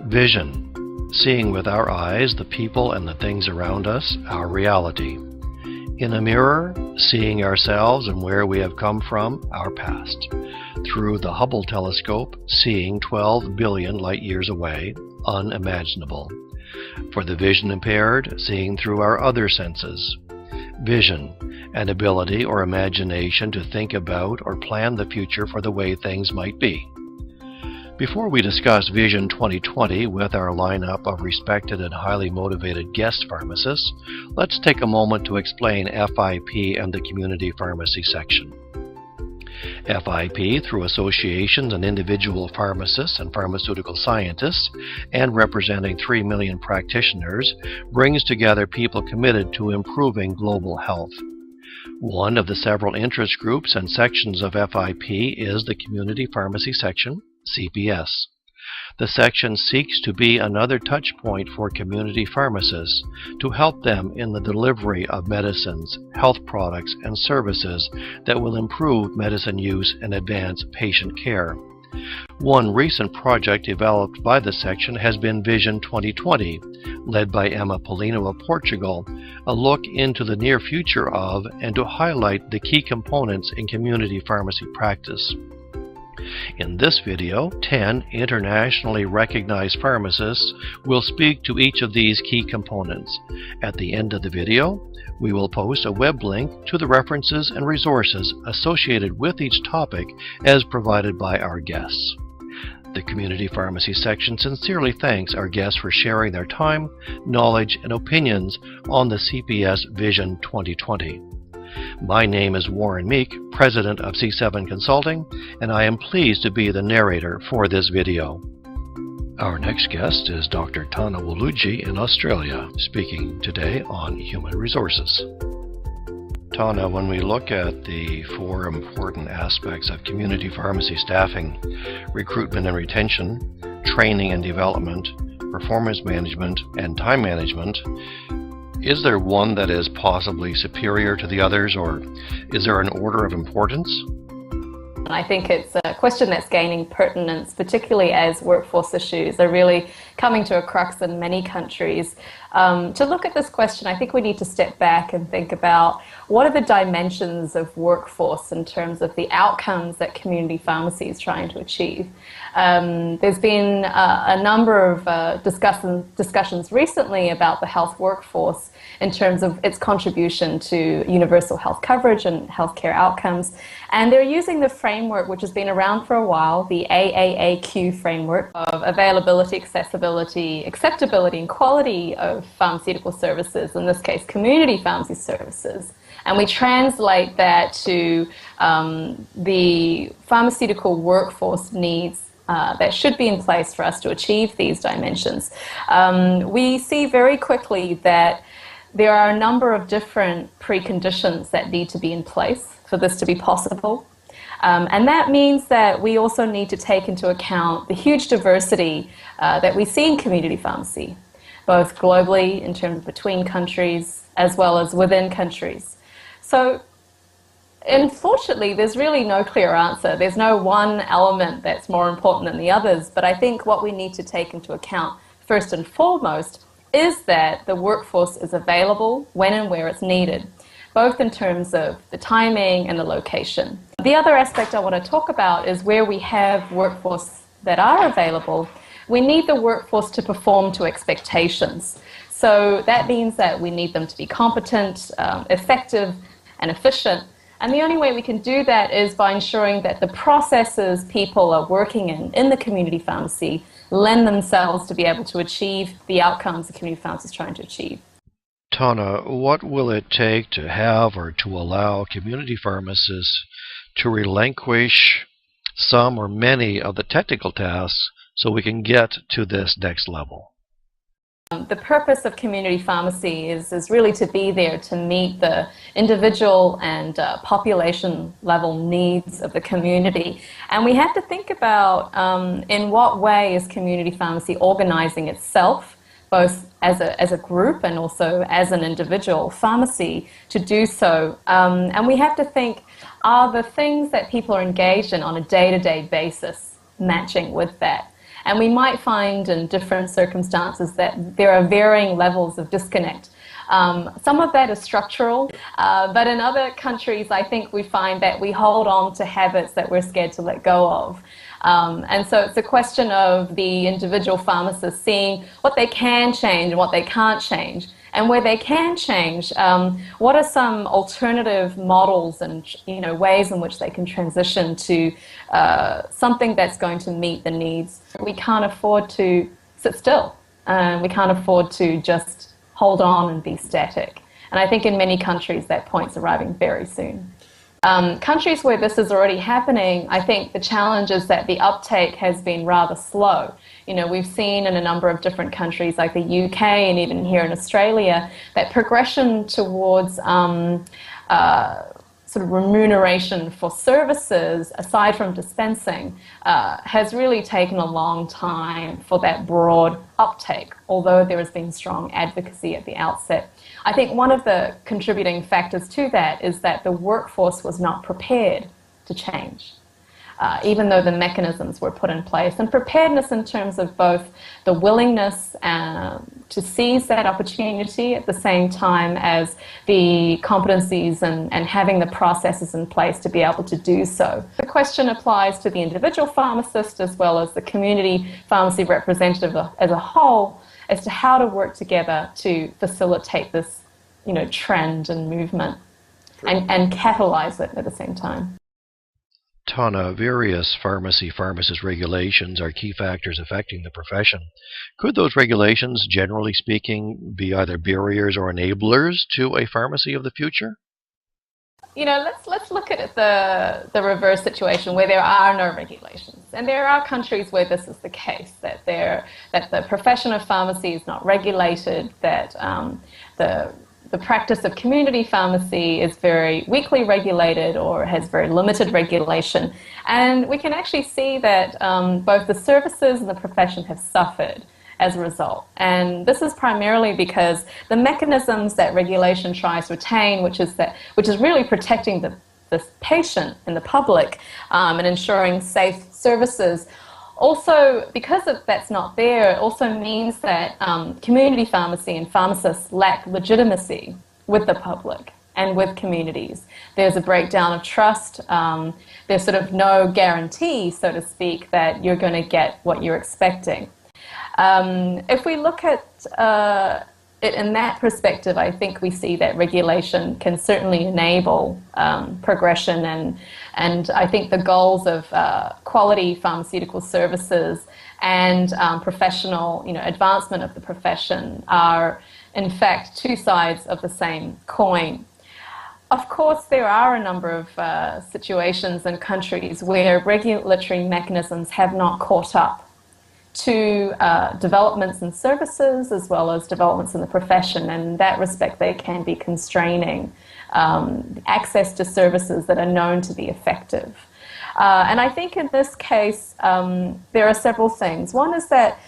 Vision, seeing with our eyes the people and the things around us, our reality. In a mirror, seeing ourselves and where we have come from, our past. Through the Hubble telescope, seeing 12 billion light years away, unimaginable. For the vision impaired, seeing through our other senses. Vision, an ability or imagination to think about or plan the future for the way things might be. Before we discuss Vision 2020 with our lineup of respected and highly motivated guest pharmacists, let's take a moment to explain FIP and the community pharmacy section. FIP, through associations and individual pharmacists and pharmaceutical scientists, and representing 3 million practitioners, brings together people committed to improving global health. One of the several interest groups and sections of FIP is the Community Pharmacy Section, CPS. The section seeks to be another touch point for community pharmacists to help them in the delivery of medicines, health products, and services that will improve medicine use and advance patient care. One recent project developed by the section has been Vision 2020, led by Emma Polino of Portugal, a look into the near future of and to highlight the key components in community pharmacy practice. In this video, 10 internationally recognized pharmacists will speak to each of these key components. At the end of the video, we will post a web link to the references and resources associated with each topic as provided by our guests. The Community Pharmacy section sincerely thanks our guests for sharing their time, knowledge, and opinions on the CPS Vision 2020. My name is Warren Meek, President of C7 Consulting, and I am pleased to be the narrator for this video. Our next guest is Dr. Tana Wuliji in Australia, speaking today on human resources. Tana, when we look at the 4 important aspects of community pharmacy staffing, recruitment and retention, training and development, performance management, and time management, is there one that is possibly superior to the others, or is there an order of importance? I think it's a question that's gaining pertinence, particularly as workforce issues are really coming to a crux in many countries. To look at this question, I think we need to step back and think about what are the dimensions of workforce in terms of the outcomes that community pharmacy is trying to achieve. There's been a number of discussions recently about the health workforce in terms of its contribution to universal health coverage and healthcare outcomes. And they're using the framework which has been around for a while, the AAAQ framework of availability, accessibility, acceptability, and quality of pharmaceutical services, in this case community pharmacy services. And we translate that to the pharmaceutical workforce needs that should be in place for us to achieve these dimensions. We see very quickly that there are a number of different preconditions that need to be in place for this to be possible. And that means that we also need to take into account the huge diversity that we see in community pharmacy, both globally in terms of between countries as well as within countries. So unfortunately, there's really no clear answer. There's no one element that's more important than the others, but I think what we need to take into account first and foremost is that the workforce is available when and where it's needed, both in terms of the timing and the location. The other aspect I want to talk about is where we have workforce that are available, we need the workforce to perform to expectations. So that means that we need them to be competent, effective, and efficient. And the only way we can do that is by ensuring that the processes people are working in the community pharmacy lend themselves to be able to achieve the outcomes the community pharmacy is trying to achieve. Tana, what will it take to have or to allow community pharmacists to relinquish some or many of the technical tasks so we can get to this next level? The purpose of community pharmacy is really to be there to meet the individual and population level needs of the community. And we have to think about in what way is community pharmacy organizing itself, both as a group and also as an individual pharmacy, to do so. And we have to think, are the things that people are engaged in on a day-to-day basis matching with that? And we might find in different circumstances that there are varying levels of disconnect. Some of that is structural, but in other countries, I think we find that we hold on to habits that we're scared to let go of. And so it's a question of the individual pharmacist seeing what they can change and what they can't change. And where they can change, what are some alternative models and ways in which they can transition to something that's going to meet the needs. We can't afford to sit still. We can't afford to just hold on and be static. And I think in many countries that point's arriving very soon. Countries where this is already happening, I think the challenge is that the uptake has been rather slow. We've seen in a number of different countries like the UK and even here in Australia that progression towards sort of remuneration for services, aside from dispensing, has really taken a long time for that broad uptake, although there has been strong advocacy at the outset. I think one of the contributing factors to that is that the workforce was not prepared to change, even though the mechanisms were put in place. And preparedness in terms of both the willingness to seize that opportunity at the same time as the competencies and having the processes in place to be able to do so. The question applies to the individual pharmacist as well as the community pharmacy representative as a whole as to how to work together to facilitate this, trend and movement and catalyze it at the same time. Tana, various pharmacist regulations are key factors affecting the profession. Could those regulations, generally speaking, be either barriers or enablers to a pharmacy of the future? Let's look at the reverse situation where there are no regulations. And there are countries where this is the case, that the profession of pharmacy is not regulated, that the practice of community pharmacy is very weakly regulated or has very limited regulation. And we can actually see that both the services and the profession have suffered as a result. And this is primarily because the mechanisms that regulation tries to attain, which is really protecting the patient and the public and ensuring safe services, also, because that's not there, it also means that community pharmacy and pharmacists lack legitimacy with the public and with communities. There's a breakdown of trust. There's sort of no guarantee, so to speak, that you're going to get what you're expecting. If we look at it in that perspective, I think we see that regulation can certainly enable progression, and I think the goals of quality pharmaceutical services and professional advancement of the profession are in fact two sides of the same coin. Of course, there are a number of situations and countries where regulatory mechanisms have not caught up to developments in services as well as developments in the profession, and in that respect they can be constraining access to services that are known to be effective. And I think in this case there are several things. One is that,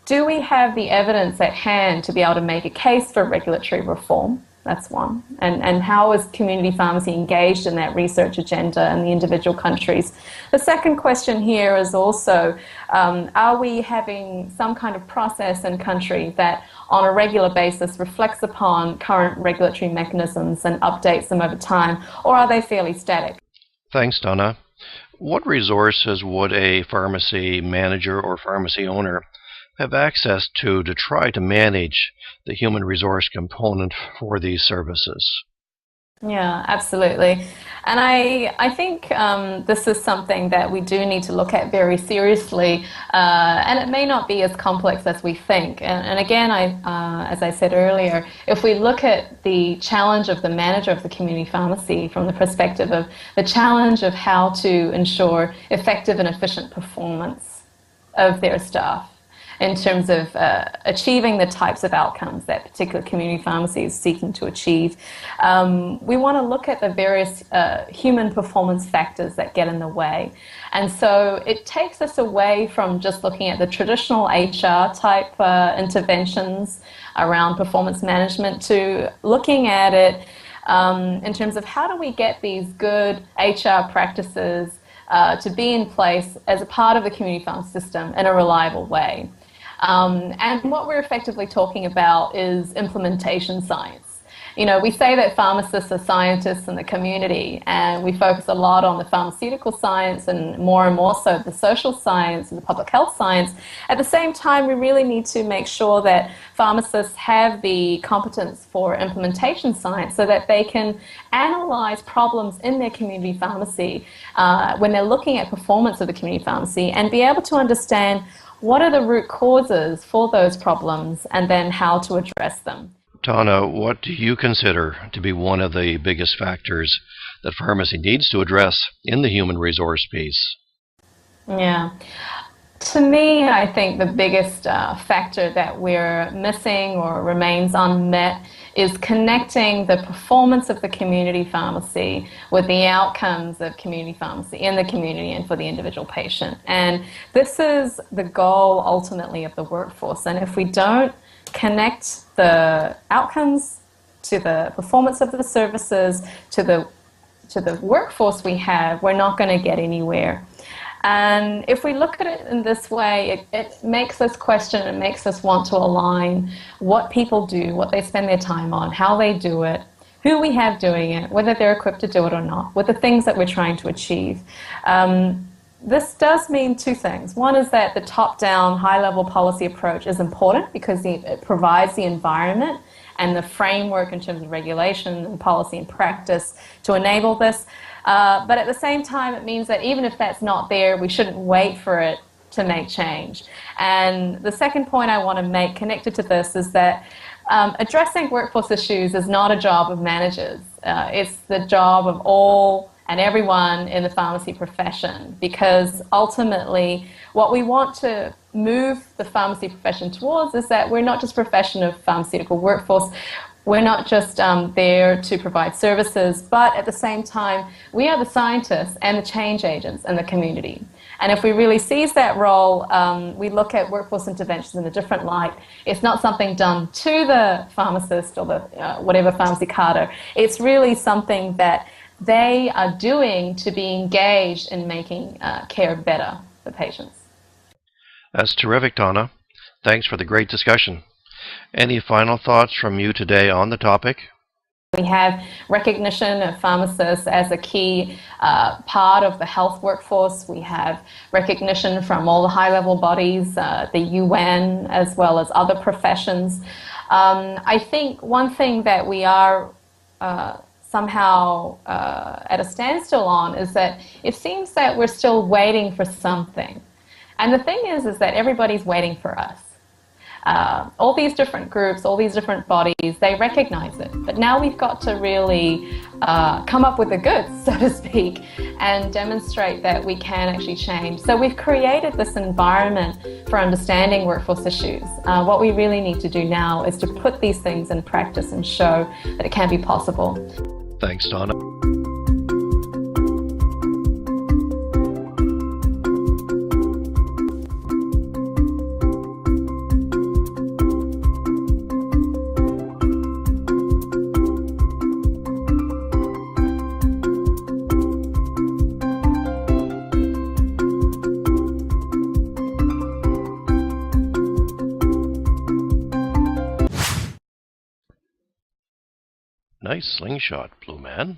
do we have the evidence at hand to be able to make a case for regulatory reform? That's one. And how is community pharmacy engaged in that research agenda in the individual countries? The second question here is also, are we having some kind of process in country that on a regular basis reflects upon current regulatory mechanisms and updates them over time, or are they fairly static? Thanks, Donna. What resources would a pharmacy manager or pharmacy owner have access to try to manage the human resource component for these services? Yeah, absolutely. And I think this is something that we do need to look at very seriously, and it may not be as complex as we think. And again, as I said earlier, if we look at the challenge of the manager of the community pharmacy from the perspective of the challenge of how to ensure effective and efficient performance of their staff, in terms of achieving the types of outcomes that particular community pharmacy is seeking to achieve. We want to look at the various human performance factors that get in the way. And so it takes us away from just looking at the traditional HR type interventions around performance management to looking at it in terms of how do we get these good HR practices to be in place as a part of the community pharmacy system in a reliable way. And what we're effectively talking about is implementation science. You know, we say that pharmacists are scientists in the community, and we focus a lot on the pharmaceutical science and more so the social science and the public health science. At the same time, we really need to make sure that pharmacists have the competence for implementation science so that they can analyze problems in their community pharmacy when they're looking at performance of the community pharmacy, and be able to understand what are the root causes for those problems and then how to address them. Tana, what do you consider to be one of the biggest factors that pharmacy needs to address in the human resource piece? Yeah. To me, I think the biggest factor that we're missing or remains unmet is connecting the performance of the community pharmacy with the outcomes of community pharmacy in the community and for the individual patient. And this is the goal ultimately of the workforce. And if we don't connect the outcomes to the performance of the services, to the workforce we have, we're not going to get anywhere. And if we look at it in this way, it makes us question, it makes us want to align what people do, what they spend their time on, how they do it, who we have doing it, whether they're equipped to do it or not, with the things that we're trying to achieve. This does mean two things. One is that the top-down, high-level policy approach is important because it provides the environment and the framework in terms of regulation and policy and practice to enable this. But at the same time, it means that even if that's not there, we shouldn't wait for it to make change. And the second point I want to make connected to this is that addressing workforce issues is not a job of managers. It's the job of all and everyone in the pharmacy profession, because ultimately what we want to move the pharmacy profession towards is that we're not just a profession of pharmaceutical workforce, we're not just there to provide services, but at the same time we are the scientists and the change agents in the community. And if we really seize that role, we look at workforce interventions in a different light. It's not something done to the pharmacist or the whatever pharmacy carder. It's really something that they are doing to be engaged in making care better for patients. That's terrific, Tana. Thanks for the great discussion. Any final thoughts from you today on the topic? We have recognition of pharmacists as a key part of the health workforce. We have recognition from all the high-level bodies, the UN, as well as other professions. I think one thing that we are somehow at a standstill on is that it seems that we're still waiting for something. And the thing is that everybody's waiting for us. All these different groups, all these different bodies, they recognize it. But now we've got to really come up with the goods, so to speak, and demonstrate that we can actually change. So we've created this environment for understanding workforce issues. What we really need to do now is to put these things in practice and show that it can be possible. Thanks, Donna. Nice slingshot, Blue Man.